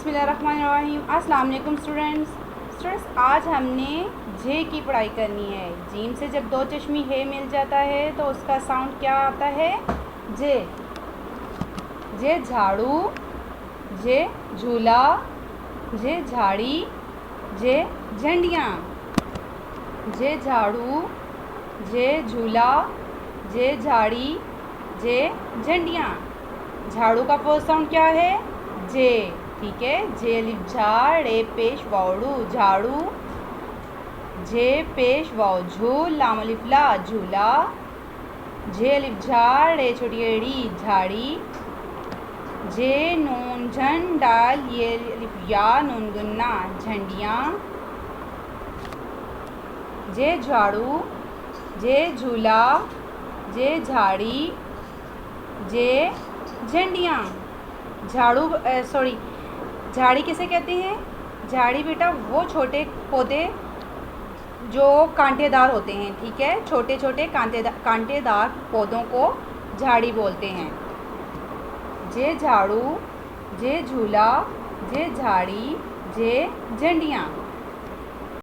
बिस्मिल्लाहिर्रहमानिर्रहीम। अस्सलाम वालेकुम स्टूडेंट्स। आज हमने जे की पढ़ाई करनी है। जीम से जब दो चश्मी हे मिल जाता है तो उसका साउंड क्या आता है? जे। जे झाड़ू, जे झूला, जे झाड़ी, जे झंडियाँ। जे झाड़ू, जे झूला, जे झाड़ी, जे झंडियाँ। झाड़ू का फर्स्ट साउंड क्या है? जे। ठीक है। जे लिप झाड़, रे पेश वाउडू झाड़ू, जे पेश वाउ झूल, लाम लिप ला झूला, जे लिप झाड़, रे छोटी एड़ी झाड़ी, जे नून झन डाल ये लिप या नून गुन्ना झंडियाँ। जे झाड़ू, जे झूला, जे झाड़ी, जे झंडियाँ। झाड़ी किसे कहते हैं? झाड़ी बेटा वो छोटे पौधे जो कांटेदार होते हैं। ठीक है। छोटे छोटे कांटेदार पौधों को झाड़ी बोलते हैं। जे झाड़ू, जे झूला, जे झाड़ी, जे झंडियाँ।